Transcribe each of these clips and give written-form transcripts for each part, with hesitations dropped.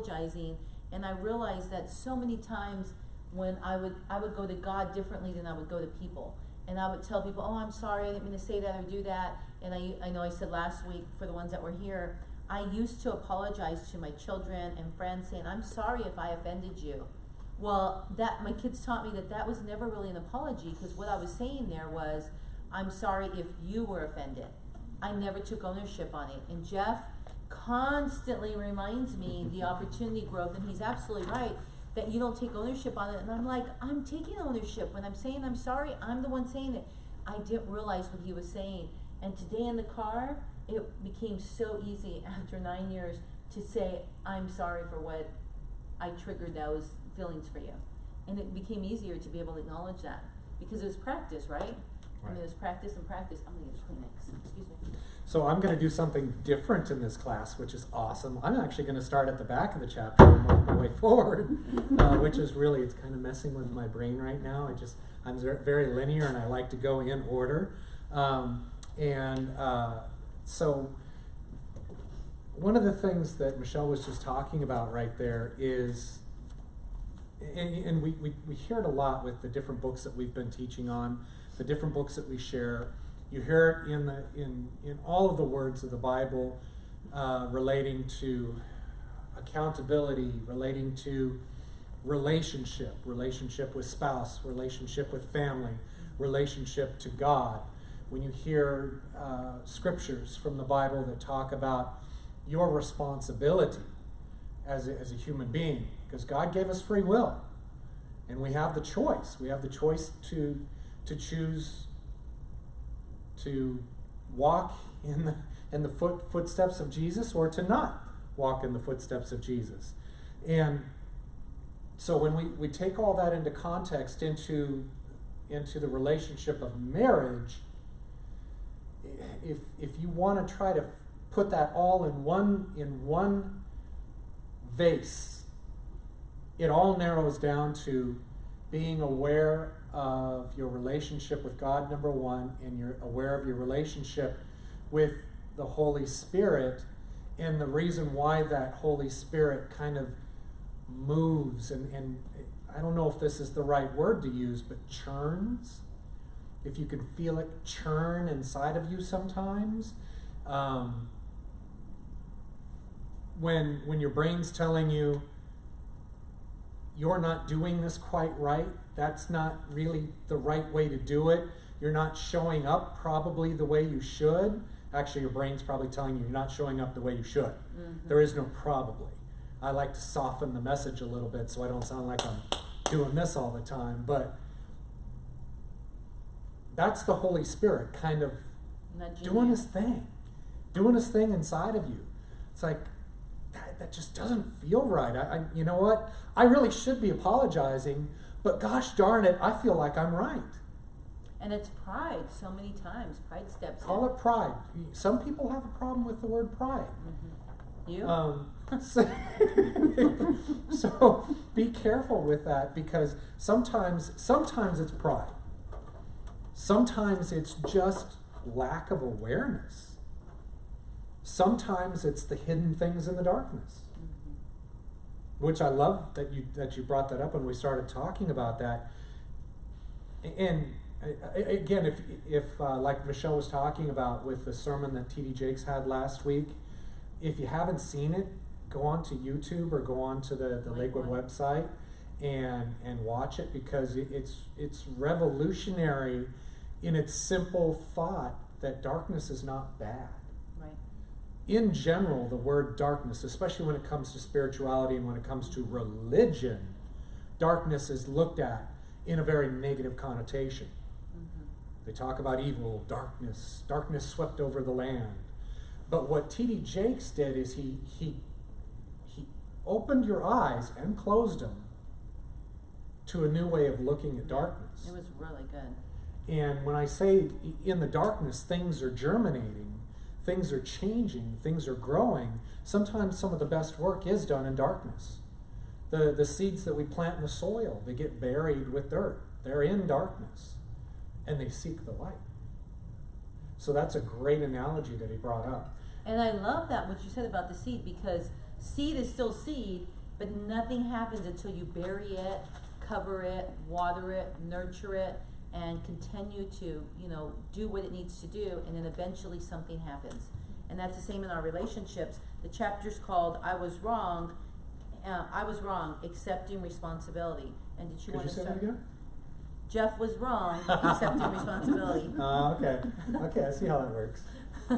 apologizing, and I realized that so many times when I would go to God differently than I would go to people. And I would tell people, oh, I'm sorry, I didn't mean to say that or do that. And I know I said last week, for the ones that were here, I used to apologize to my children and friends saying, I'm sorry if I offended you. Well, my kids taught me that was never really an apology, because what I was saying there was, I'm sorry if you were offended. I never took ownership on it. And Jeff constantly reminds me the opportunity growth, and he's absolutely right, that you don't take ownership on it. And I'm like, I'm taking ownership. When I'm saying I'm sorry, I'm the one saying it. I didn't realize what he was saying. And today in the car, it became so easy after 9 years to say, I'm sorry for what I triggered those feelings for you. And it became easier to be able to acknowledge that, because it was practice, right? I mean, it was practice and practice. I'm going to get Kleenex. Excuse me. So I'm going to do something different in this class, which is awesome. I'm actually going to start at the back of the chapter and work my way forward, which is really, it's kind of messing with my brain right now. I'm very linear, and I like to go in order. So one of the things that Michelle was just talking about right there is, and we hear it a lot with the different books that we've been teaching on, the different books that we share. You hear it in all of the words of the Bible, relating to accountability, relating to relationship with spouse, relationship with family, relationship to God. When you hear scriptures from the Bible that talk about your responsibility as a human being, because God gave us free will, and we have the choice. We have the choice to choose to walk in the footsteps of Jesus, or to not walk in the footsteps of Jesus. And so when we take all that into context, into the relationship of marriage, if you want to try to put that all in one vase, it all narrows down to being aware of your relationship with God, number one, and you're aware of your relationship with the Holy Spirit, and the reason why that Holy Spirit kind of moves, and I don't know if this is the right word to use, but churns. If you can feel it churn inside of you sometimes, when your brain's telling you you're not doing this quite right, that's not really the right way to do it, you're not showing up probably the way you should. Actually, your brain's probably telling you you're not showing up the way you should. Mm-hmm. There is no probably. I like to soften the message a little bit so I don't sound like I'm doing this all the time, but that's the Holy Spirit kind of doing his thing inside of you. It's like, that just doesn't feel right. You know what? I really should be apologizing, but gosh darn it, I feel like I'm right. And it's pride so many times. Pride steps in. Call it pride. Some people have a problem with the word pride. Mm-hmm. You? So be careful with that, because sometimes it's pride. Sometimes it's just lack of awareness. Sometimes it's the hidden things in the darkness. Mm-hmm. Which I love that you brought that up when we started talking about that. And again, if like Michelle was talking about with the sermon that T.D. Jakes had last week, if you haven't seen it, go on to YouTube or go on to the Lakewood website and watch it, because it's revolutionary in its simple thought that darkness is not bad. Right. In general, the word darkness, especially when it comes to spirituality and when it comes to religion, darkness is looked at in a very negative connotation. Mm-hmm. They talk about evil, darkness swept over the land. But what T.D. Jakes did is he opened your eyes and closed them to a new way of looking at darkness. It was really good. And when I say in the darkness, things are germinating, things are changing, things are growing, sometimes some of the best work is done in darkness. The seeds that we plant in the soil, they get buried with dirt. They're in darkness, and they seek the light. So that's a great analogy that he brought up. And I love that, what you said about the seed, because Seed is still seed, but nothing happens until you bury it, cover it, water it, nurture it, and continue to, do what it needs to do, and then eventually something happens. And that's the same in our relationships. The chapter's called I Was Wrong, accepting responsibility. And did you want to say start? that again? Jeff was wrong, accepting responsibility. Okay. Okay, I see how that works.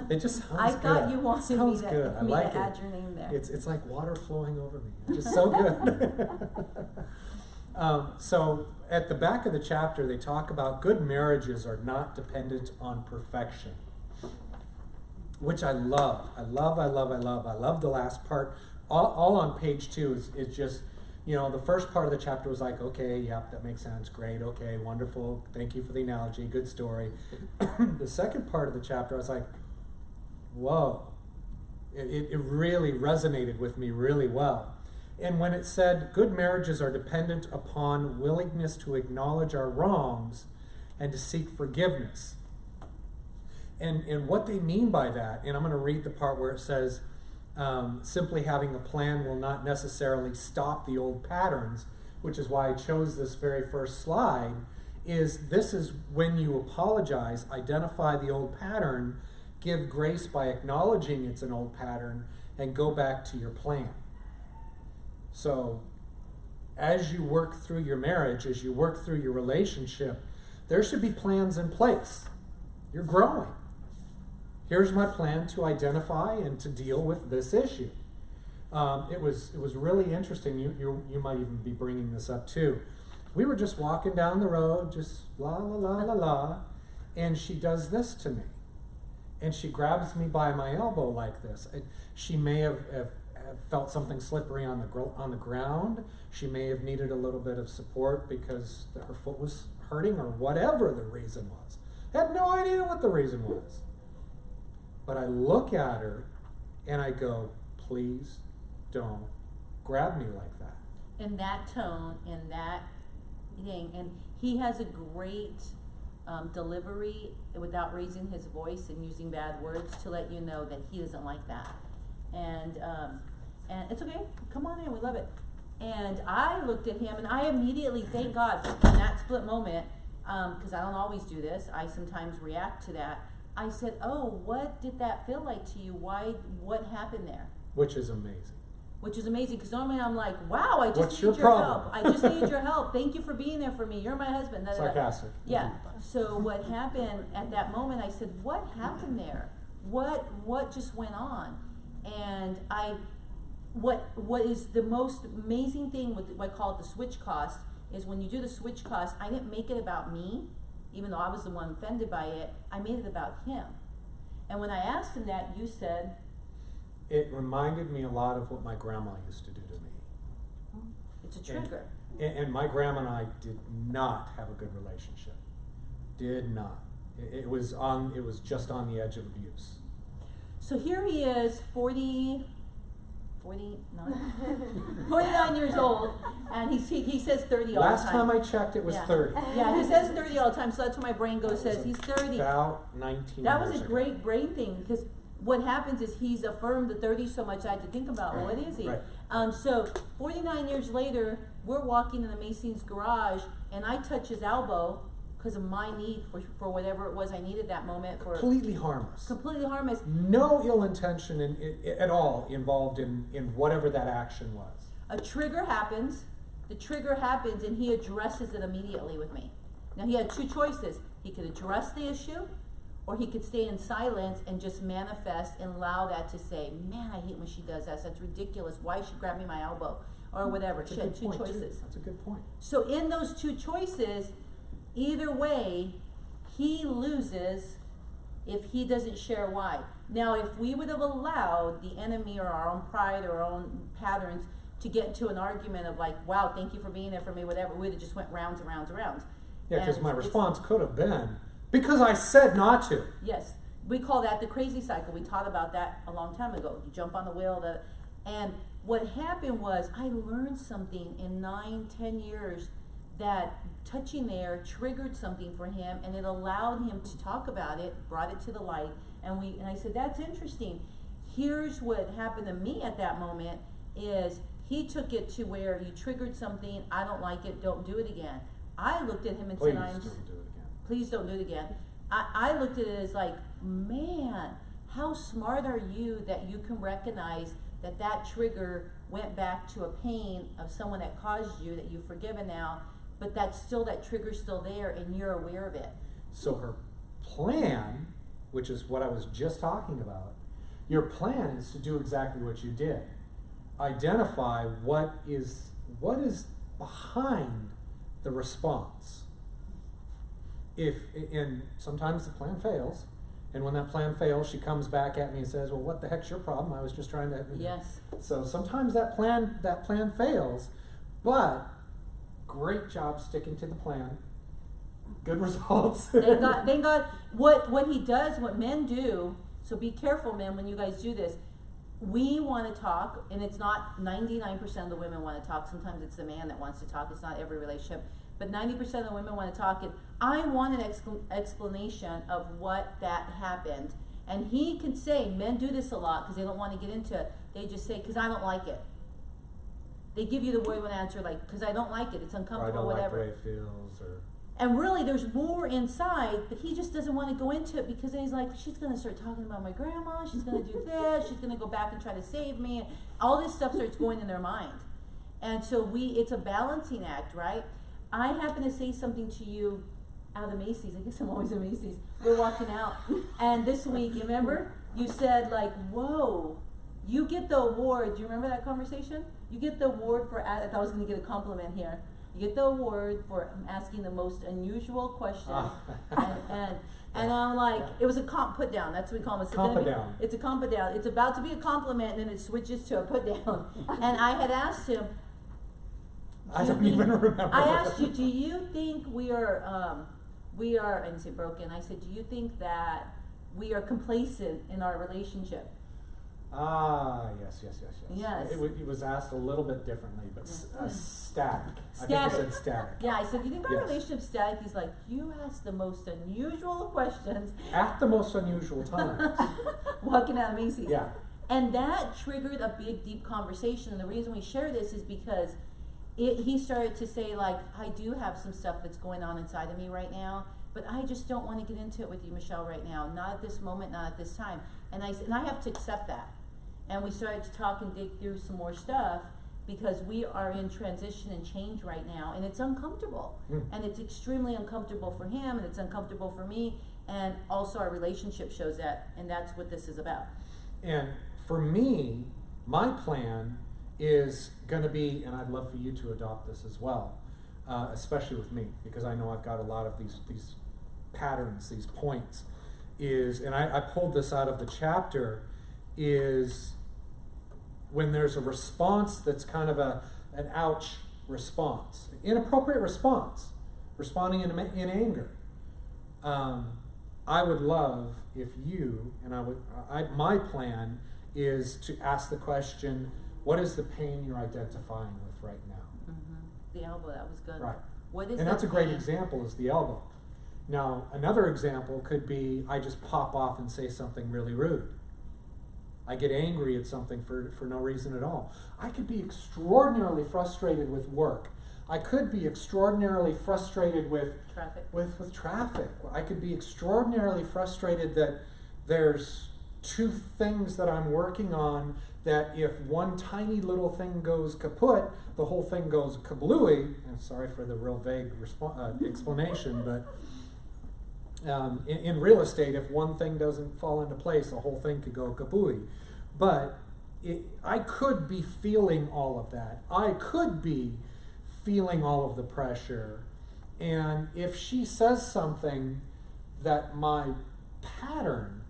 It just sounds I good. thought you wanted sounds me good. I like to it. add your name there. It's like water flowing over me. It's just so good. So at the back of the chapter, they talk about good marriages are not dependent on perfection, which I love. I love the last part. All on page 2 is just, the first part of the chapter was like, okay, yep, that makes sense, great, okay, wonderful, thank you for the analogy, good story. The second part of the chapter, I was like, whoa, it really resonated with me really well. And when it said, good marriages are dependent upon willingness to acknowledge our wrongs and to seek forgiveness. And what they mean by that, and I'm going to read the part where it says, simply having a plan will not necessarily stop the old patterns, which is why I chose this very first slide, this is when you apologize, identify the old pattern, give grace by acknowledging it's an old pattern, and go back to your plan. So as you work through your marriage, as you work through your relationship, there should be plans in place. You're growing. Here's my plan to identify and to deal with this issue. It was really interesting. You might even be bringing this up too. We were just walking down the road, just la la la la la, and she does this to me, and she grabs me by my elbow like this. She may have felt something slippery on the ground. She may have needed a little bit of support because her foot was hurting or whatever the reason was. I had no idea what the reason was. But I look at her and I go, please don't grab me like that. In that tone, in that thing, and he has a great delivery without raising his voice and using bad words to let you know that he doesn't like that. And it's okay, come on in, we love it. And I looked at him and I immediately, thank God, in that split moment, because I don't always do this, I sometimes react to that. I said, oh, what did that feel like to you? What happened there? Which is amazing. Which is amazing, because normally I'm like, wow, I just What's need your your problem? help. I just need your help. Thank you for being there for me. You're my husband. Da, da, da. Sarcastic. Yeah. So what happened at that moment, I said, what happened there? What just went on? And what is the most amazing thing with what I call it the switch cost is when you do the switch cost, I didn't make it about me, even though I was the one offended by it. I made it about him. And when I asked him that, you said, it reminded me a lot of what my grandma used to do to me. it's a trigger. And my grandma and I did not have a good relationship. Did not. It was just on the edge of abuse. So here he is, 49 years old, and he says 30 all the time. Last time I checked, it was Yeah. 30. Yeah, he says 30 all the time, so that's where my brain goes, says he's 30. About 19 That was years a ago. great brain thing, because what happens is he's affirmed the 30 so much I had to think about, well, what is he? Right. So 49 years later, we're walking in the Mason's garage, and I touch his elbow because of my need for whatever it was I needed that moment. Completely harmless. Completely harmless. No ill intention at all involved in whatever that action was. A trigger happens. The trigger happens, and he addresses it immediately with me. Now, he had two choices. He could address the issue, or he could stay in silence and just manifest and allow that to say, man, I hate when she does that. That's ridiculous. Why she grabbed me my elbow? Or whatever. She had two choices. That's a good point. So in those two choices, either way, he loses if he doesn't share why. Now, if we would have allowed the enemy or our own pride or our own patterns to get into an argument of like, wow, thank you for being there for me, whatever, we would have just went rounds and rounds and rounds. Yeah, because my response could have been, because I said not to. Yes. We call that the crazy cycle. We taught about that a long time ago. You jump on the wheel. And what happened was I learned something in 9-10 years that touching there triggered something for him, and it allowed him to talk about it, brought it to the light, and I said, that's interesting. Here's what happened to me at that moment, is he took it to where you triggered something, I don't like it, don't do it again. I looked at him and Please said, don't do it again. please don't do it again. I looked at it as like, man, how smart are you that you can recognize that that trigger went back to a pain of someone that caused you, that you've forgiven now, but that's still, that trigger's still there and you're aware of it. So her plan, which is what I was just talking about, your plan is to do exactly what you did. Identify what is behind the response. And sometimes the plan fails, and when that plan fails, she comes back at me and says, well, what the heck's your problem? I was just trying to... Yes. So sometimes that plan fails, but great job sticking to the plan. Good results. Thank God. What he does, what men do, so be careful, men, when you guys do this. We want to talk, and it's not 99% of the women want to talk. Sometimes it's the man that wants to talk. It's not every relationship. But 90% of the women want to talk, and I want an explanation of what that happened. And he can say, men do this a lot because they don't want to get into it. They just say, because I don't like it. They give you the word one answer, like, because I don't like it. It's uncomfortable, or I don't whatever. like the way it feels, or... And really, there's more inside, but he just doesn't want to go into it because then he's like, she's going to start talking about my grandma, she's going to do this, she's going to go back and try to save me. All this stuff starts going in their mind. And so it's a balancing act, right? I happen to say something to you out of Macy's. I guess I'm always at Macy's. We're walking out. And this week, you remember? You said, like, whoa, you get the award. Do you remember that conversation? You get the award for, I thought I was going to get a compliment here. You get the award for asking the most unusual questions. And I'm like, it was a put down. That's what we call them. Comp-a-down. It's a comp-a-down. It's about to be a compliment, and then it switches to a put-down. And I had asked him, I don't even remember. I asked you, do you think we are, I didn't say broken, I said, do you think that we are complacent in our relationship? Yes. Yes. It was asked a little bit differently, but static. I think Static. you said static. Yeah, I said, do you think our Yes. relationship's static? He's like, you ask the most unusual questions. At the most unusual times. Walking out of Macy's. Yeah. And that triggered a big, deep conversation. And the reason we share this is because he started to say, like, I do have some stuff that's going on inside of me right now, but I just don't want to get into it with you, Michelle, right now. Not at this moment, not at this time. And I have to accept that. And we started to talk and dig through some more stuff because we are in transition and change right now, and it's uncomfortable. And it's extremely uncomfortable for him, and it's uncomfortable for me, and also our relationship shows that, and that's what this is about. And for me, my plan is going to be, and I'd love for you to adopt this as well, especially with me, because I know I've got a lot of these patterns, these points, and I pulled this out of the chapter, is when there's a response that's kind of an ouch response, inappropriate response, responding in anger. I would love if you, and my plan is to ask the question, what is the pain you're identifying with right now? The elbow, that was good. Right. What is And that's a great pain? example, is the elbow. Now, another example could be I just pop off and say something really rude. I get angry at something for no reason at all. I could be extraordinarily frustrated with work. I could be extraordinarily frustrated with traffic. I could be extraordinarily frustrated that there's two things that I'm working on that if one tiny little thing goes kaput, the whole thing goes kablooey. And sorry for the real vague explanation, but in real estate, if one thing doesn't fall into place, the whole thing could go kabooey. But I could be feeling all of that. I could be feeling all of the pressure. And if she says something that my pattern,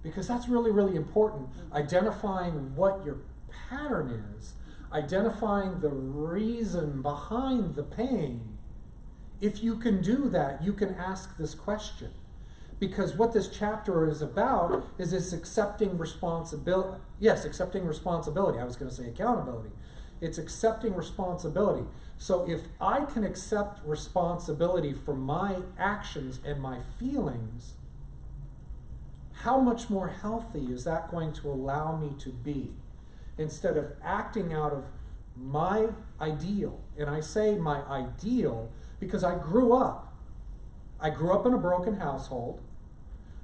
because that's really, really important, identifying what your pattern is, identifying the reason behind the pain. If you can do that, you can ask this question. Because what this chapter is about is it's accepting responsibility. Yes, accepting responsibility. I was going to say accountability. It's accepting responsibility. So if I can accept responsibility for my actions and my feelings, how much more healthy is that going to allow me to be? instead of acting out of my ideal. And I say my ideal because I grew up in a broken household.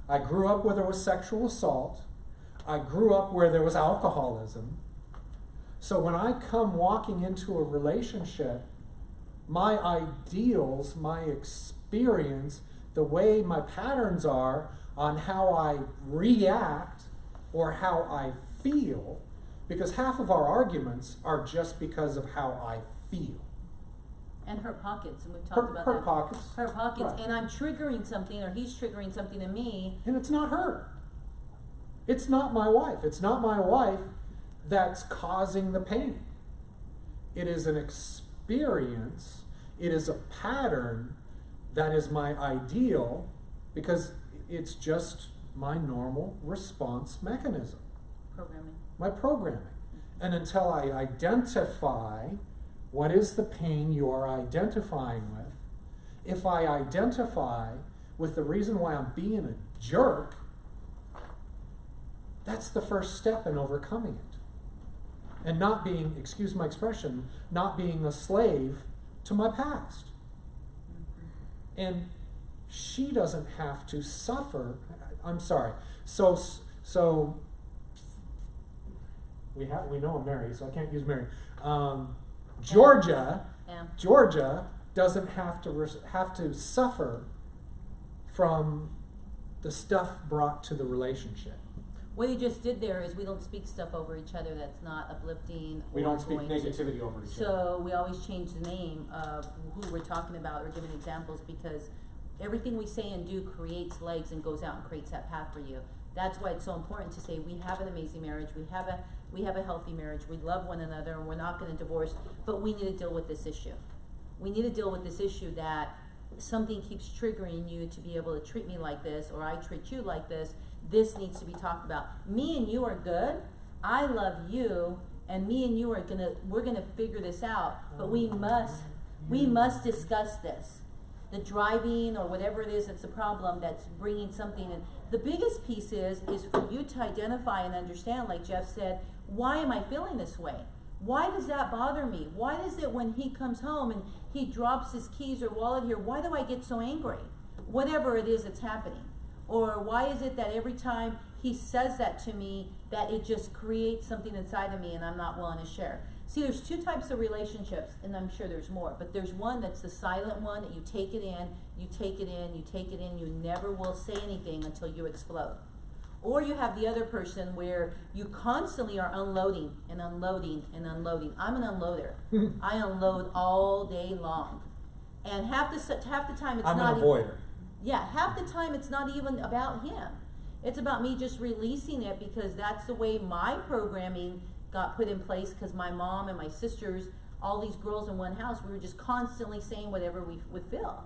I grew up where there was sexual assault. I grew up where there was alcoholism. So when I come walking into a relationship, my ideals, my experience, the way my patterns are on how I react or how I feel, because half of our arguments are just because of how I feel. And hurt pockets, and we've talked about that. Hurt pockets. Hurt pockets, Right. and I'm triggering something, or he's triggering something in me. And it's not her. It's not my wife. It's not my wife that's causing the pain. It is an experience. It is a pattern that is my ideal because it's just my normal response mechanism, Programming. my programming. And until I identify what is the pain you are identifying with, if I identify with the reason why I'm being a jerk, that's the first step in overcoming it. And not being, excuse my expression, not being a slave to my past. And she doesn't have to suffer. I'm sorry. So we know I'm married, so I can't use Mary. Georgia doesn't have to suffer from the stuff brought to the relationship. What he just did there is we don't speak stuff over each other that's not uplifting. We or don't speak going to- negativity over each other. So we always change the name of who we're talking about or giving examples, because everything we say and do creates legs and goes out and creates that path for you. That's why it's so important to say we have an amazing marriage, we have a healthy marriage, we love one another, and we're not going to divorce, but we need to deal with this issue. We need to deal with this issue that something keeps triggering you to be able to treat me like this, or I treat you like this. This needs to be talked about. Me and you are good. I love you, and me and you we're gonna figure this out. But we must discuss this. The driving or whatever it is that's the problem that's bringing something in. The biggest piece is for you to identify and understand, like Jeff said, why am I feeling this way? Why does that bother me? Why is it when he comes home and he drops his keys or wallet here, why do I get so angry? Whatever it is that's happening. Or why is it that every time he says that to me, that it just creates something inside of me and I'm not willing to share? See, there's two types of relationships, and I'm sure there's more, but there's one that's the silent one that you take it in, you take it in, you take it in, you never will say anything until you explode. Or you have the other person where you constantly are unloading and unloading and unloading. I'm an unloader. I unload all day long. And half the time it's I'm not an avoider. Yeah, half the time it's not even about him. It's about me just releasing it, because that's the way my programming got put in place, because my mom and my sisters, all these girls in one house, we were just constantly saying whatever we would feel.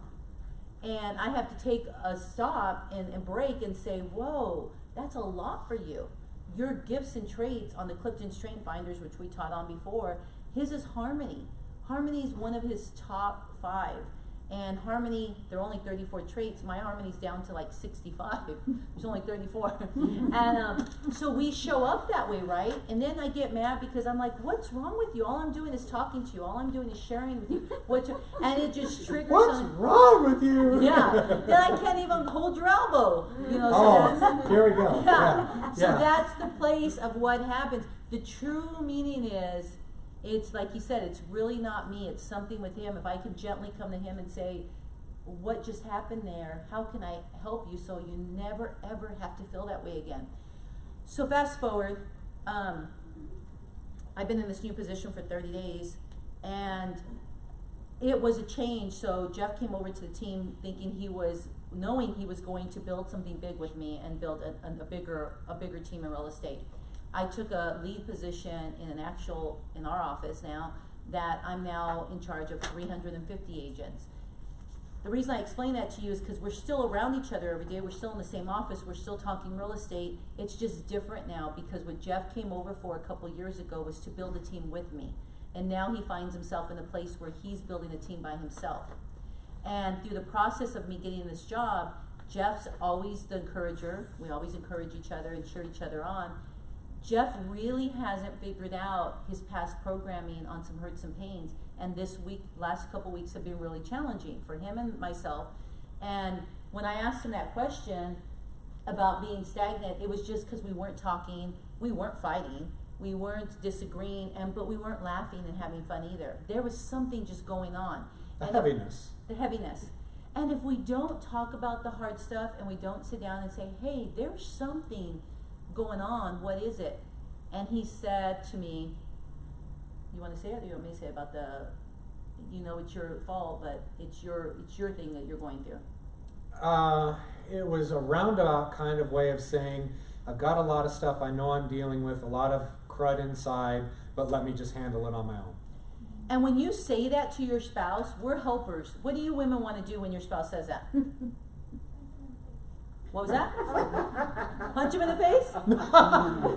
And I have to take a stop and break and say, whoa, that's a lot for you. Your gifts and traits on the Clifton Strength Finders, which we taught on before, his is harmony. Harmony is one of his top 5. And harmony, there are only 34 traits. My harmony's down to like 65. There's only 34. And so we show up that way, right? And then I get mad because I'm like, what's wrong with you? All I'm doing is talking to you. All I'm doing is sharing with you. And it just triggers What's wrong with you? Yeah. Then I can't even hold your elbow. You know, so that's, here we go. yeah. So Yeah. that's the place of what happens. The true meaning is, it's like he said, it's really not me, it's something with him. If I can gently come to him and say, what just happened there? How can I help you so you never ever have to feel that way again? So fast forward, I've been in this new position for 30 days, and it was a change. So Jeff came over to the team knowing he was going to build something big with me and build a bigger team in real estate. I took a lead position in our office now, that I'm now in charge of 350 agents. The reason I explain that to you is because we're still around each other every day. We're still in the same office. We're still talking real estate. It's just different now, because what Jeff came over for a couple years ago was to build a team with me. And now he finds himself in a place where he's building a team by himself. And through the process of me getting this job, Jeff's always the encourager. We always encourage each other and cheer each other on. Jeff really hasn't figured out his past programming on some hurts and pains, and this week, last couple weeks have been really challenging for him and myself. And when I asked him that question about being stagnant, it was just because we weren't talking, we weren't fighting, we weren't disagreeing, but we weren't laughing and having fun either. There was something just going on. The heaviness. The heaviness. And if we don't talk about the hard stuff and we don't sit down and say, hey, there's something going on, what is it? And he said to me, you want to say it, or you want me to say about the, it's your fault, but it's your thing that you're going through? It was a roundabout kind of way of saying, I've got a lot of stuff I know I'm dealing with, a lot of crud inside, but let me just handle it on my own. And when you say that to your spouse, we're helpers. What do you women want to do when your spouse says that? What was that? Punch him in the face?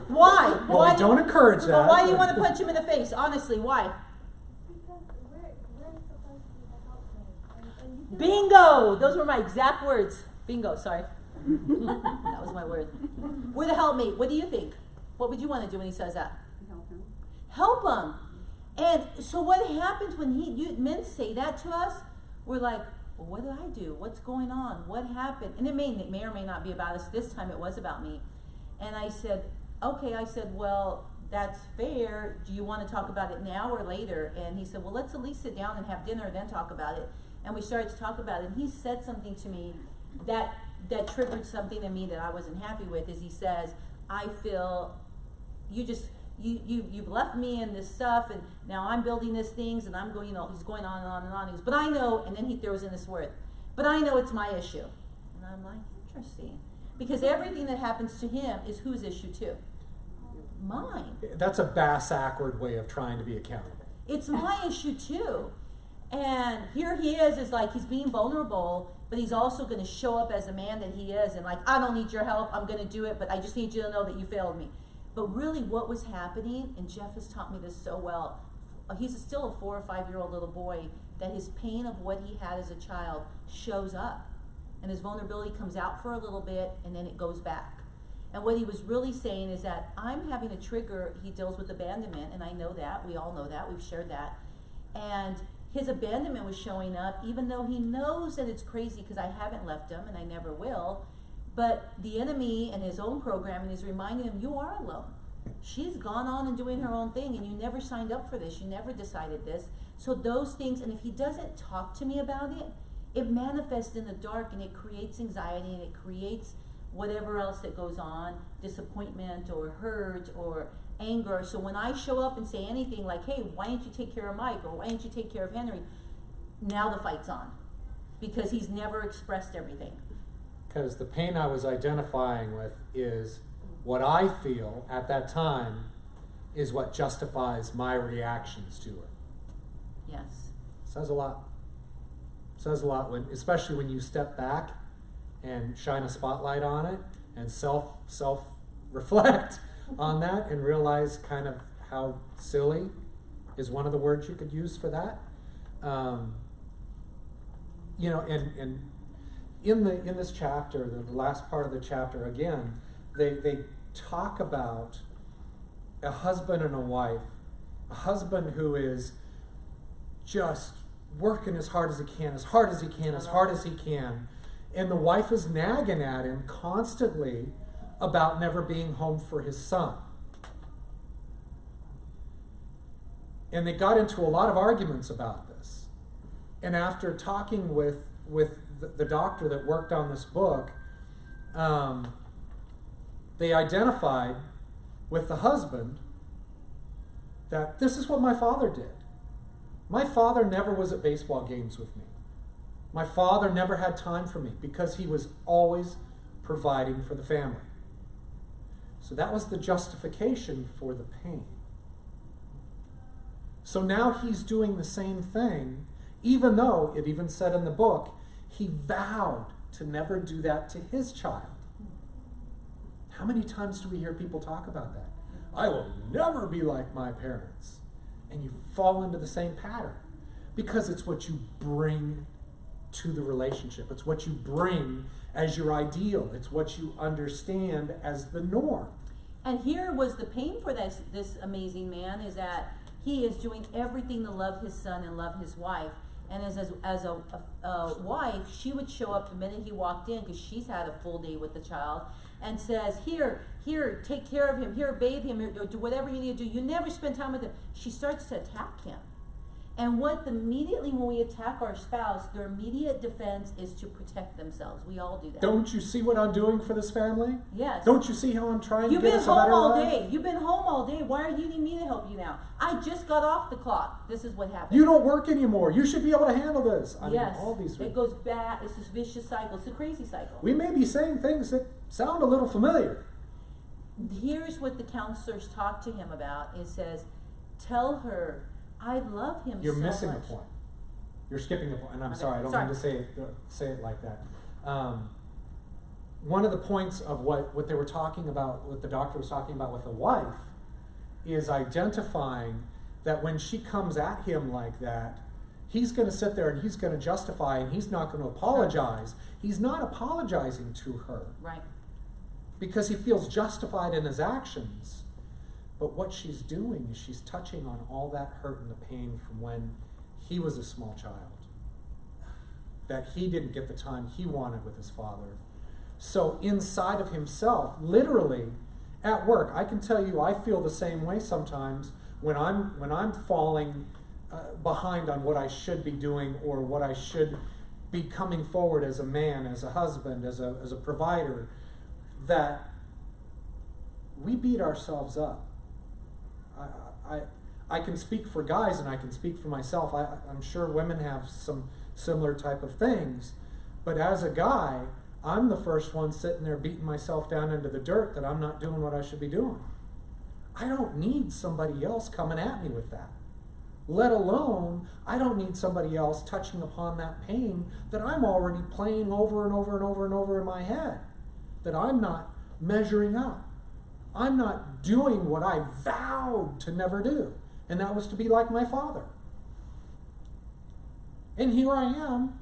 Why? Well, Why we don't encourage that. But why do you want to punch him in the face? Honestly, why? Because we're supposed to be the helpmate. Bingo! Those were my exact words. Bingo, sorry. That was my word. We're the helpmate. What do you think? What would you want to do when he says that? Help him. Help him. And so what happens when men say that to us? We're like, well, what did I do? What's going on? What happened? And it may or may not be about us. This time it was about me. And I said, okay. I said, well, that's fair. Do you want to talk about it now or later? And he said, well, let's at least sit down and have dinner and then talk about it. And we started to talk about it. And he said something to me that triggered something in me that I wasn't happy with. Is he says, I feel you've left me in this stuff, and now I'm building these things, and I'm going, he's going on and on and on. He goes, but I know, and then he throws in this word, but I know it's my issue. And I'm like, interesting. Because everything that happens to him is whose issue too? Mine. That's a bass-ackward way of trying to be accountable. It's my issue too. And here he is like he's being vulnerable, but he's also going to show up as a man that he is, and like, I don't need your help, I'm going to do it, but I just need you to know that you failed me. But really what was happening, and Jeff has taught me this so well, he's still a 4 or 5-year-old little boy, that his pain of what he had as a child shows up. And his vulnerability comes out for a little bit, and then it goes back. And what he was really saying is that I'm having a trigger. He deals with abandonment, and I know that. We all know that. We've shared that. And his abandonment was showing up, even though he knows that it's crazy because I haven't left him, and I never will. But the enemy and his own programming is reminding him, you are alone. She's gone on and doing her own thing, and you never signed up for this. You never decided this. So those things, and if he doesn't talk to me about it, it manifests in the dark, and it creates anxiety, and it creates whatever else that goes on, disappointment or hurt or anger. So when I show up and say anything like, hey, why didn't you take care of Mike, or why didn't you take care of Henry? Now the fight's on, because he's never expressed everything. Because the pain I was identifying with is what I feel at that time is what justifies my reactions to it. Yes. Says a lot. Says a lot, especially when you step back and shine a spotlight on it and self-reflect on that and realize kind of how silly is one of the words you could use for that. And in this chapter, the last part of the chapter, again, they talk about a husband and a wife, a husband who is just working as hard as he can, as hard as he can, as hard as he can, and the wife is nagging at him constantly about never being home for his son. And they got into a lot of arguments about this. And after talking with the doctor that worked on this book, they identified with the husband that this is what my father did. My father never was at baseball games with me. My father never had time for me because he was always providing for the family. So that was the justification for the pain. So now he's doing the same thing, even though it even said in the book, he vowed to never do that to his child. How many times do we hear people talk about that? I will never be like my parents. And you fall into the same pattern because it's what you bring to the relationship. It's what you bring as your ideal. It's what you understand as the norm. And here was the pain for this amazing man, is that he is doing everything to love his son and love his wife. And as a wife, she would show up the minute he walked in, because she's had a full day with the child, and says, here, take care of him, here, bathe him, or do whatever you need to do. You never spend time with him. She starts to attack him. And immediately when we attack our spouse, their immediate defense is to protect themselves. We all do that. Don't you see what I'm doing for this family? Yes. Don't you see how I'm trying You've to get been us a better home all life? day. You've been home all day. Why do you need me to help you now? I just got off the clock. This is what happens. You don't work anymore. You should be able to handle this. I yes. mean, all these. It goes back. It's this vicious cycle. It's a crazy cycle. We may be saying things that sound a little familiar. Here's what the counselors talk to him about. It says, tell her, I love him You're so missing much. a point. You're skipping a point. And I'm Okay. sorry, I don't mean to say it like that. One of the points of what they were talking about, what the doctor was talking about with the wife, is identifying that when she comes at him like that, he's going to sit there and he's going to justify, and he's not going to apologize. He's not apologizing to her. Right. Because he feels justified in his actions. But what she's doing is she's touching on all that hurt and the pain from when he was a small child. That he didn't get the time he wanted with his father. So inside of himself, literally, at work, I can tell you I feel the same way sometimes when I'm falling behind on what I should be doing, or what I should be coming forward as a man, as a husband, as a provider, that we beat ourselves up. I can speak for guys, and I can speak for myself. I'm sure women have some similar type of things. But as a guy, I'm the first one sitting there beating myself down into the dirt that I'm not doing what I should be doing. I don't need somebody else coming at me with that. Let alone, I don't need somebody else touching upon that pain that I'm already playing over and over and over and over in my head. That I'm not measuring up. I'm not doing what I vowed to never do. And that was to be like my father. And here I am,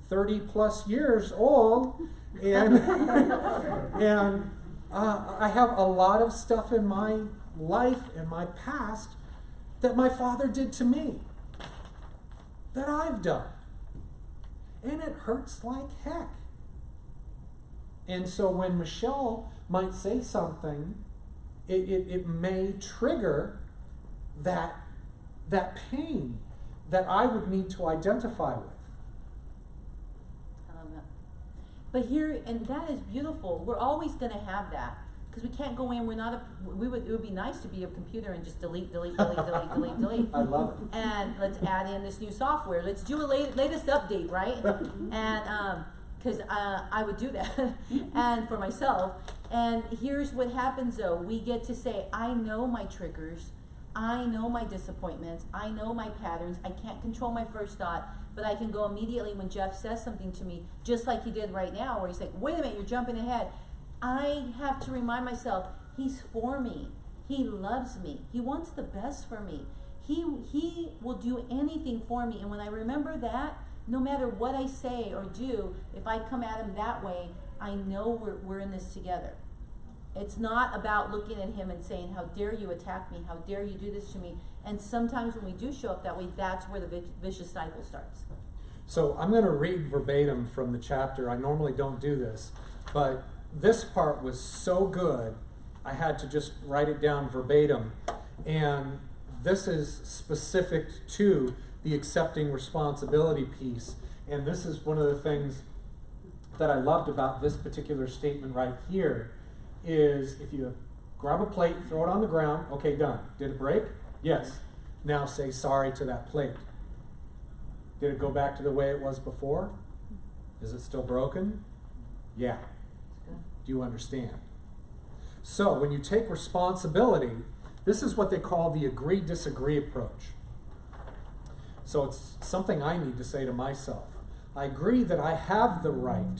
30 plus years old, and I have a lot of stuff in my life and my past that my father did to me, that I've done. And it hurts like heck. And so when Michelle might say something, it may trigger that pain that I would need to identify with. I love that. But here, and that is beautiful. We're always going to have that, because we can't go in. It would be nice to be a computer and just delete. I love it. And let's add in this new software. Let's do a latest update, right? And because I would do that, and for myself. And here's what happens though. We get to say, I know my triggers. I know my disappointments. I know my patterns. I can't control my first thought, but I can go immediately when Jeff says something to me, just like he did right now, where he's like, wait a minute, you're jumping ahead. I have to remind myself, he's for me. He loves me. He wants the best for me. He will do anything for me. And when I remember that, no matter what I say or do, if I come at him that way, I know we're in this together. It's not about looking at him and saying, how dare you attack me? How dare you do this to me? And sometimes when we do show up that way, that's where the vicious cycle starts. So I'm going to read verbatim from the chapter. I normally don't do this, but this part was so good, I had to just write it down verbatim. And this is specific to the accepting responsibility piece. And this is one of the things that I loved about this particular statement right here, is if you grab a plate, throw it on the ground, okay, done. Did it break? Yes. Now say sorry to that plate. Did it go back to the way it was before? Is it still broken? Yeah. Do you understand? So when you take responsibility, this is what they call the agree-disagree approach. So it's something I need to say to myself. I agree that I have the right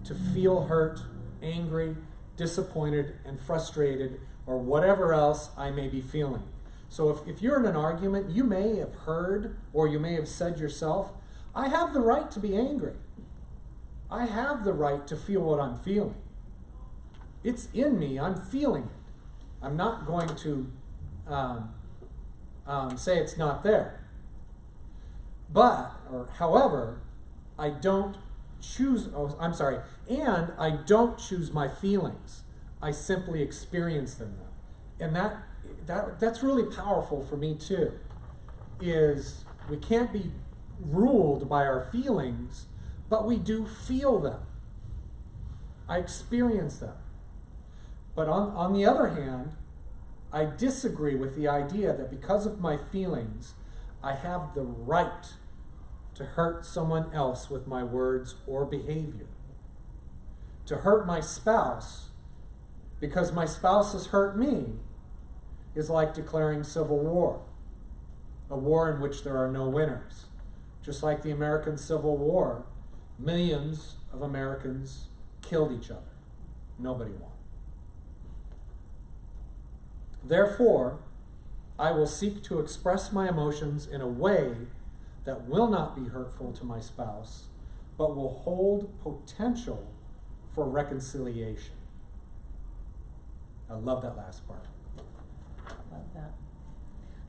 to feel hurt, angry, disappointed, and frustrated, or whatever else I may be feeling. So if you're in an argument, you may have heard, or you may have said yourself, I have the right to be angry. I have the right to feel what I'm feeling. It's in me, I'm feeling it. I'm not going to say it's not there. However, I don't choose, and I don't choose my feelings. I simply experience them. And that's really powerful for me too, is we can't be ruled by our feelings, but we do feel them. I experience them. But on the other hand, I disagree with the idea that because of my feelings, I have the right to hurt someone else with my words or behavior. To hurt my spouse because my spouse has hurt me is like declaring civil war, a war in which there are no winners. Just like the American Civil War, millions of Americans killed each other. Nobody won. Therefore, I will seek to express my emotions in a way that will not be hurtful to my spouse, but will hold potential for reconciliation. I love that last part. Love that.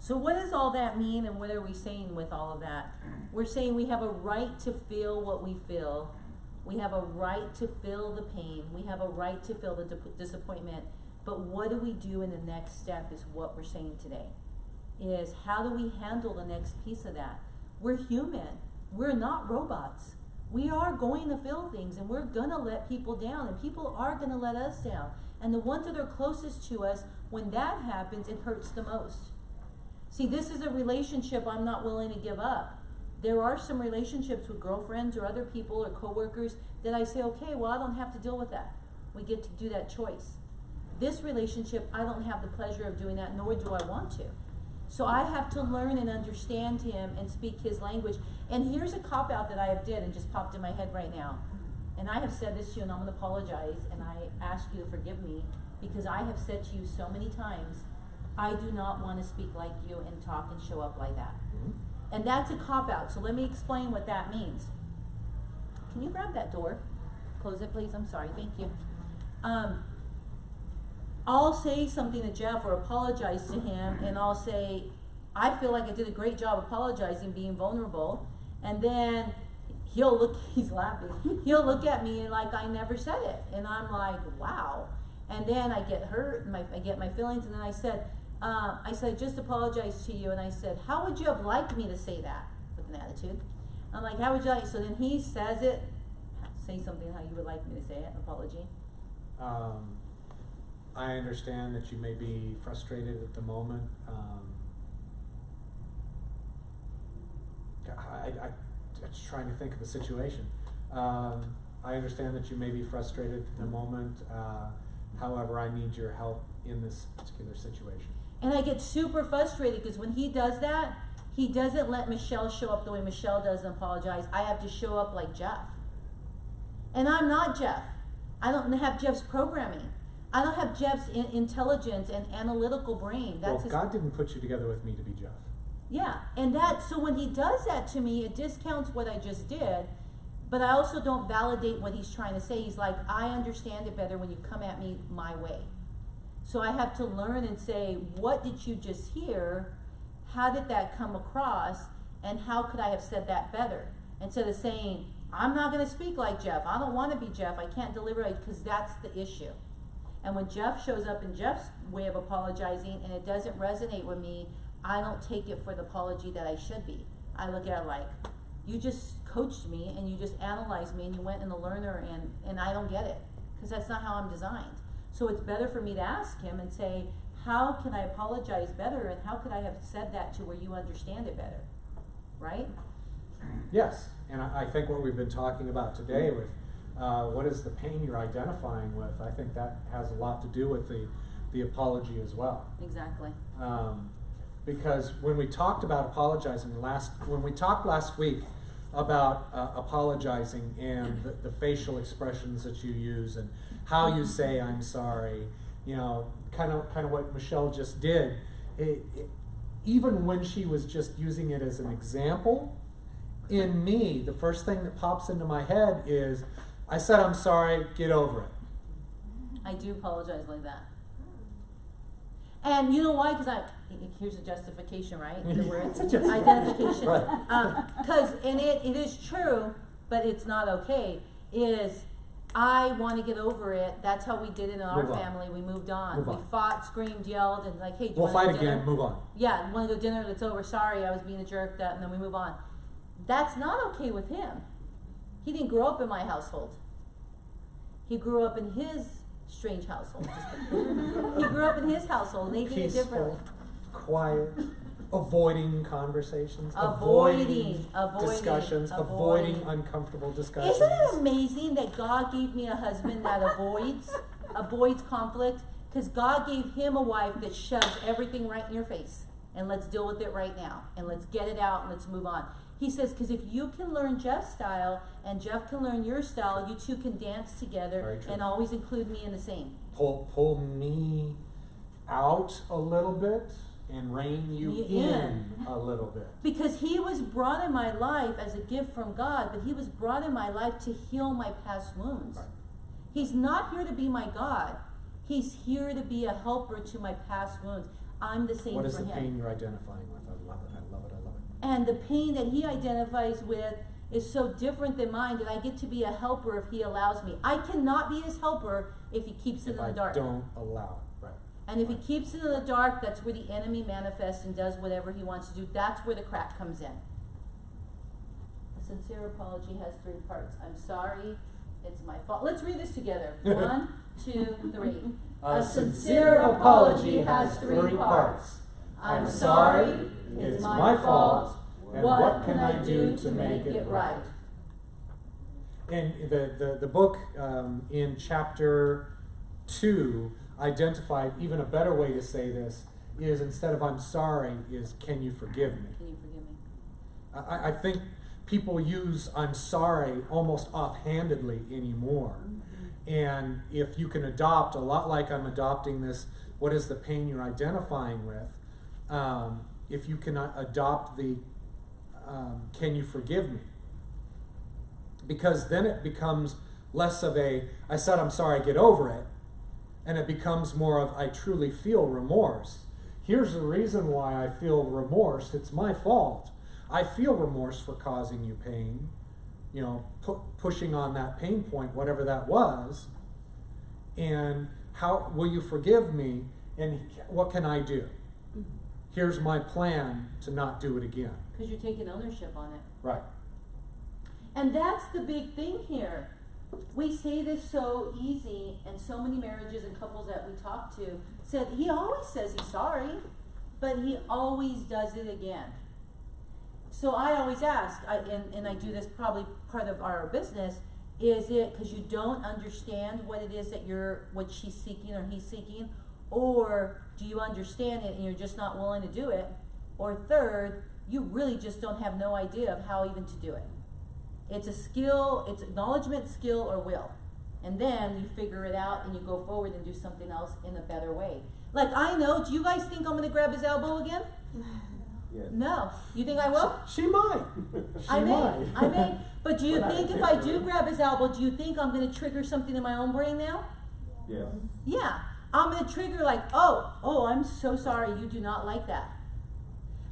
So what does all that mean, and what are we saying with all of that? We're saying we have a right to feel what we feel. We have a right to feel the pain. We have a right to feel the disappointment. But what do we do in the next step is what we're saying today. Is how do we handle the next piece of that? We're human. We're not robots. We are going to feel things, and we're going to let people down, and people are going to let us down. And the ones that are closest to us, when that happens, it hurts the most. See, this is a relationship I'm not willing to give up. There are some relationships with girlfriends or other people or coworkers that I say, okay, well, I don't have to deal with that. We get to do that choice. This relationship, I don't have the pleasure of doing that, nor do I want to. So I have to learn and understand him and speak his language. And here's a cop-out that I have did and just popped in my head right now. And I have said this to you, and I'm going to apologize, and I ask you to forgive me, because I have said to you so many times, I do not want to speak like you and talk and show up like that. Mm-hmm. And that's a cop-out, so let me explain what that means. Can you grab that door? Close it, please. I'm sorry. Thank you. I'll say something to Jeff or apologize to him, and I'll say, I feel like I did a great job apologizing, being vulnerable, and then he'll look, he's laughing, he'll look at me like I never said it, and I'm like, wow. And then I get hurt, and I get my feelings, and then I said, just apologize to you, and I said, how would you have liked me to say that? With an attitude. I'm like, how would you like, so then he says it, say something how you would like me to say it, an apology. I understand that you may be frustrated at the moment. I'm just trying to think of the situation. I understand that you may be frustrated at the moment. However, I need your help in this particular situation. And I get super frustrated because when he does that, he doesn't let Michelle show up the way Michelle does and apologize. I have to show up like Jeff. And I'm not Jeff. I don't have Jeff's programming. I don't have Jeff's intelligence and analytical brain. That's God didn't put you together with me to be Jeff. Yeah, and so when he does that to me, it discounts what I just did, but I also don't validate what he's trying to say. He's like, I understand it better when you come at me my way. So I have to learn and say, what did you just hear? How did that come across? And how could I have said that better? Instead of saying, I'm not going to speak like Jeff. I don't want to be Jeff. I can't deliver it, because that's the issue. And when Jeff shows up in Jeff's way of apologizing and it doesn't resonate with me, I don't take it for the apology that I should be. I look at it like, you just coached me and you just analyzed me and you went in the learner, and I don't get it, because that's not how I'm designed. So it's better for me to ask him and say, how can I apologize better, and how could I have said that to where you understand it better, right? Yes, and I think what we've been talking about today with what is the pain you're identifying with, I think that has a lot to do with the apology as well. Exactly. Because when we talked about apologizing when we talked last week about apologizing and the facial expressions that you use and how you say I'm sorry, kind of what Michelle just did, even when she was just using it as an example, in me, the first thing that pops into my head is, I said I'm sorry, get over it. I do apologize like that. And you know why? Because here's a justification, right? The word It's a justification. identification. Right. Because and it is true, but it's not okay. Is I want to get over it. That's how we did it in our Move on. family. We moved on. Move We on. fought, screamed, yelled, and like, hey, do you We'll want to fight go dinner? again, move on. Yeah, want to go dinner? It's over. Sorry, I was being a jerk. That, and then we move on. That's not okay with him. He didn't grow up in my household. He grew up in his strange household. He grew up in his household, and they did it differently. Peaceful, quiet, avoiding conversations, Avoiding discussions, avoiding uncomfortable discussions. Isn't it amazing that God gave me a husband that avoids conflict? Because God gave him a wife that shoves everything right in your face. And let's deal with it right now. And let's get it out and let's move on. He says, because if you can learn Jeff's style and Jeff can learn your style, you two can dance together and always include me in the same. Pull me out a little bit and rein you in a little bit. Because he was brought in my life as a gift from God, but he was brought in my life to heal my past wounds. Right. He's not here to be my God. He's here to be a helper to my past wounds. I'm the same for him. What is the pain you're identifying with? I love it, I love it, I love it. And the pain that he identifies with is so different than mine that I get to be a helper if he allows me. I cannot be his helper if he keeps it in the dark. If I don't allow it, right. And if he keeps it in the dark, that's where the enemy manifests and does whatever he wants to do. That's where the crack comes in. A sincere apology has 3 parts. I'm sorry, it's my fault. Let's read this together. 1, 2, 3. A sincere apology has 3 parts. I'm sorry, it's my fault, and what can I do to make it right? And the book in chapter 2 identified even a better way to say this is, instead of I'm sorry, is can you forgive me? Can you forgive me? I think people use I'm sorry almost offhandedly anymore. And if you can adopt, a lot like I'm adopting this, what is the pain you're identifying with? If you can adopt the can you forgive me? Because then it becomes less of a I said I'm sorry, get over it, and it becomes more of I truly feel remorse. Here's the reason why I feel remorse. It's my fault. I feel remorse for causing you pain, you know, pushing on that pain point, whatever that was. And how will you forgive me? And what can I do? Here's my plan to not do it again. Because you're taking ownership on it. Right. And that's the big thing here. We say this so easy, and so many marriages and couples that we talk to said, he always says he's sorry, but he always does it again. So I always ask, and I do this probably part of our business, is it because you don't understand what it is that what she's seeking or he's seeking, or do you understand it and you're just not willing to do it, or third, you really just don't have no idea of how even to do it. It's a skill, it's acknowledgement, skill, or will. And then you figure it out and you go forward and do something else in a better way. Like I know, do you guys think I'm gonna grab his elbow again? Yes. No. You think I will? She might. I may. But do you think if I do grab his elbow, do you think I'm gonna trigger something in my own brain now? Yes. Yeah. I'm gonna trigger like, oh, I'm so sorry, you do not like that.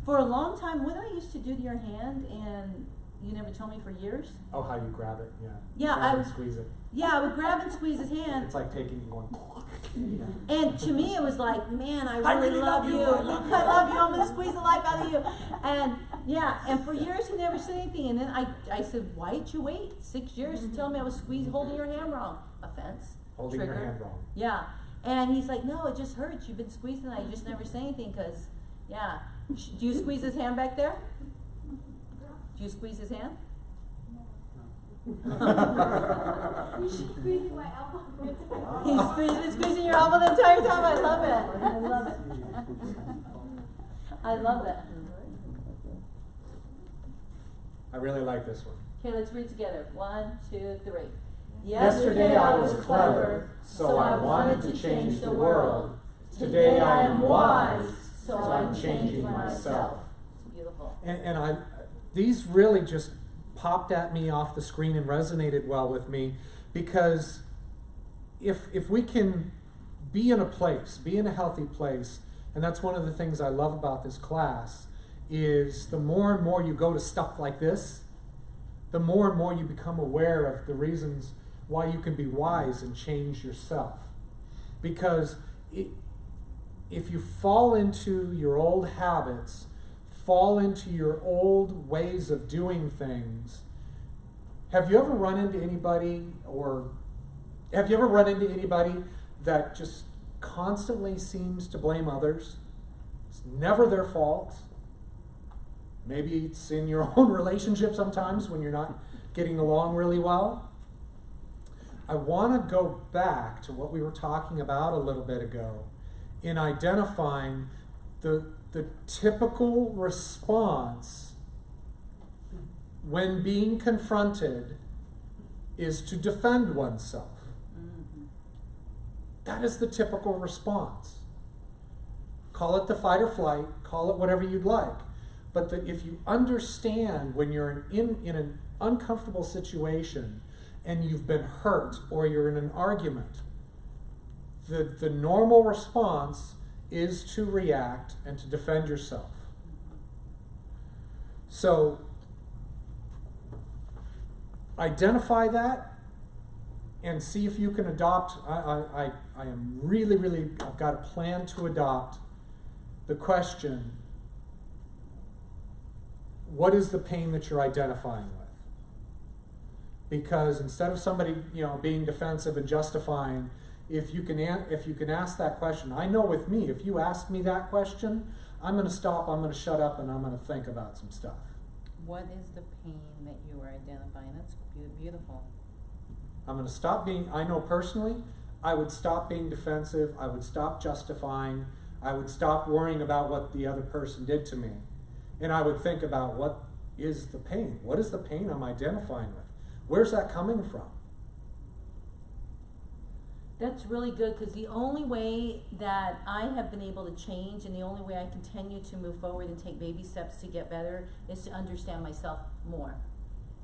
For a long time, what I used to do to your hand, and you never told me for years. Oh, how you grab it, yeah. Yeah, Grab and squeeze it. Yeah, I would grab and squeeze his hand. It's like taking one. And to me, it was like, man, I really love you. I love you. I'm going to squeeze the life out of you. And yeah, and for years he never said anything. And then I said, why did you wait 6 years to tell me I was holding your hand wrong? Offense. Holding Trigger. your hand wrong. Yeah. And he's like, no, it just hurts. You've been squeezing that. You just never say anything because, yeah. Do you squeeze his hand back there? Do you squeeze his hand? He's squeezing my elbow. He's squeezing your elbow the entire time. I love it. I love it. I love it. I really like this one. Okay, let's read together. 1, 2, 3. Yesterday I was clever, so I wanted to change the world. Today I am wise, so I'm changing myself. It's beautiful. And these really just popped at me off the screen and resonated well with me, because if we can be in a place, be in a healthy place And that's one of the things I love about this class, is the more and more you go to stuff like this, the more and more you become aware of the reasons why you can be wise and change yourself. Because if you fall into your old habits, fall into your old ways of doing things, have you ever run into anybody that just constantly seems to blame others? It's never their fault. Maybe it's in your own relationship sometimes when you're not getting along really well. I want to go back to what we were talking about a little bit ago in identifying the typical response when being confronted is to defend oneself. That is the typical response. Call it the fight or flight, call it whatever you'd like. But if you understand when you're in an uncomfortable situation and you've been hurt or you're in an argument, the normal response is to react and to defend yourself. So identify that and see if you can adopt. I am really, I've got a plan to adopt the question, what is the pain that you're identifying with? Because instead of somebody, being defensive and justifying, if you can ask that question, I know with me, if you ask me that question, I'm going to stop, I'm going to shut up, and I'm going to think about some stuff. What is the pain that you are identifying? That's beautiful. I'm going to stop being, I know personally, I would stop being defensive, I would stop justifying, I would stop worrying about what the other person did to me. And I would think about, what is the pain? What is the pain I'm identifying with? Where's that coming from? That's really good, because the only way that I have been able to change and the only way I continue to move forward and take baby steps to get better is to understand myself more.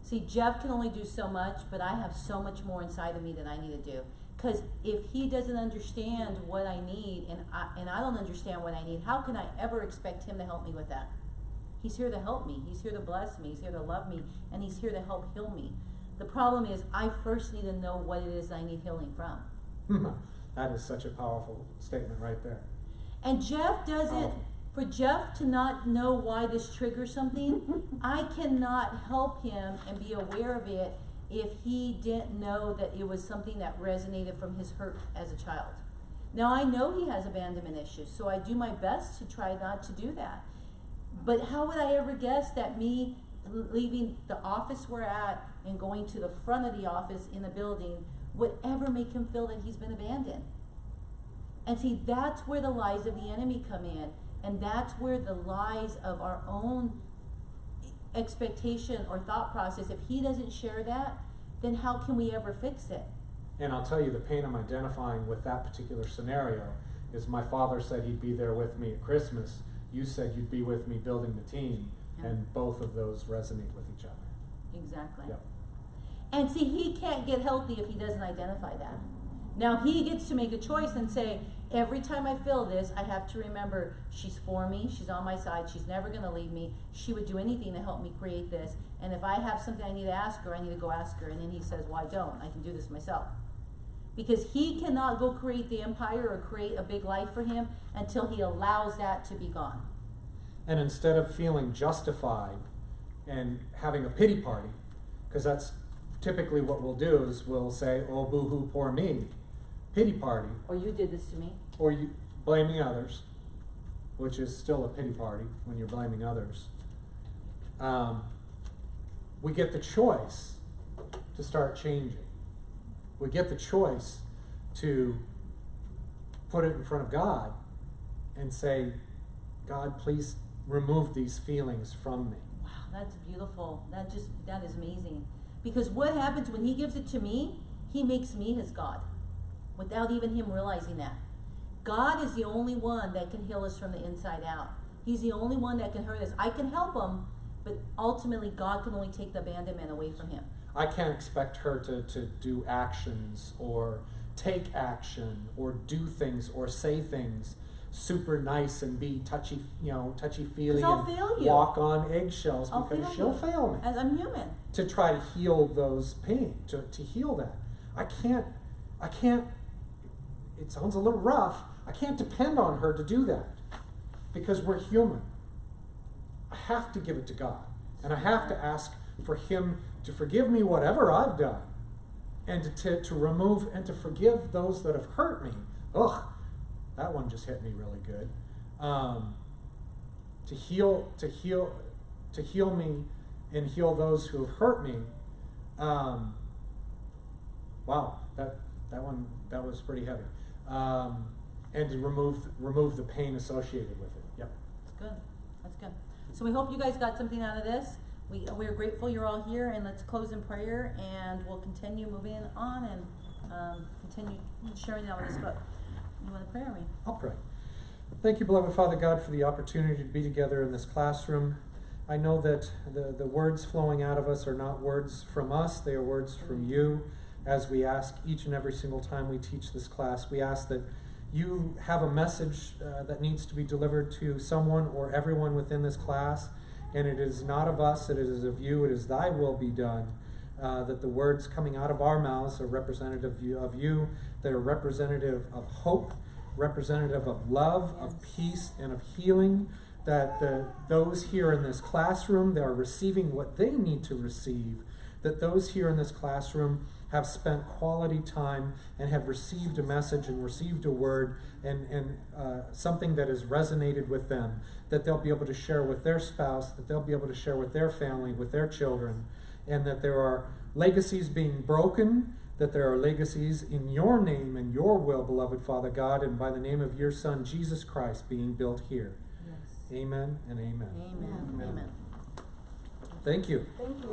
See, Jeff can only do so much, but I have so much more inside of me that I need to do. Because if he doesn't understand what I need and I don't understand what I need, how can I ever expect him to help me with that? He's here to help me. He's here to bless me. He's here to love me. And he's here to help heal me. The problem is I first need to know what it is I need healing from. That is such a powerful statement right there. And Jeff doesn't, for Jeff to not know why this triggers something, I cannot help him and be aware of it if he didn't know that it was something that resonated from his hurt as a child. Now I know he has abandonment issues, so I do my best to try not to do that. But how would I ever guess that me leaving the office we're at and going to the front of the office in the building would ever make him feel that he's been abandoned? And see, that's where the lies of the enemy come in. And that's where the lies of our own expectation or thought process, if he doesn't share that, then how can we ever fix it? And I'll tell you, the pain I'm identifying with that particular scenario is my father said he'd be there with me at Christmas. You said you'd be with me building the team. Yeah. And both of those resonate with each other. Exactly. Yep. And see, he can't get healthy if he doesn't identify that. Now he gets to make a choice and say, every time I feel this, I have to remember she's for me, she's on my side, she's never going to leave me, she would do anything to help me create this, and if I have something I need to ask her, I need to go ask her. And then he says, well, I don't, I can do this myself. Because he cannot go create the empire or create a big life for him until he allows that to be gone. And instead of feeling justified and having a pity party, because that's typically what we'll do, is we'll say, oh, boo-hoo, poor me, pity party. Or you did this to me. Or you blaming others, which is still a pity party when you're blaming others. We get the choice to start changing. We get the choice to put it in front of God and say, God, please remove these feelings from me. Wow, that's beautiful. That is amazing. Because what happens when he gives it to me, he makes me his God without even him realizing that. God is the only one that can heal us from the inside out. He's the only one that can hurt us. I can help him, but ultimately God can only take the abandonment away from him. I can't expect her to do actions or take action or do things or say things super nice and be touchy-feely 'Cause I'll and fail you. walk on eggshells I'll because fail she'll you. fail me As I'm human. to try to heal those pain, to heal that. I can't, it sounds a little rough, I can't depend on her to do that because we're human. I have to give it to God, and I have to ask for Him to forgive me whatever I've done, and to remove and to forgive those that have hurt me. Ugh, that one just hit me really good. To heal me and heal those who have hurt me. Wow, that was pretty heavy. And to remove the pain associated with it. Yep. That's good. That's good. So we hope you guys got something out of this. We're grateful you're all here, and let's close in prayer, and we'll continue moving on and continue sharing that with us. But you want to pray, or me? I'll pray. Thank you, beloved Father God, for the opportunity to be together in this classroom. I know that the words flowing out of us are not words from us, they are words from you. As we ask each and every single time we teach this class, we ask that you have a message that needs to be delivered to someone or everyone within this class, and it is not of us, it is of you, it is thy will be done, that the words coming out of our mouths are representative of you, that are representative of hope, representative of love, of peace, and of healing, that those here in this classroom, they are receiving what they need to receive, that those here in this classroom have spent quality time and have received a message and received a word and something that has resonated with them, that they'll be able to share with their spouse, that they'll be able to share with their family, with their children, and that there are legacies being broken, that there are legacies in your name and your will, beloved Father God, and by the name of your Son, Jesus Christ, being built here. Yes. Amen and amen. Amen. Amen. Thank you. Thank you.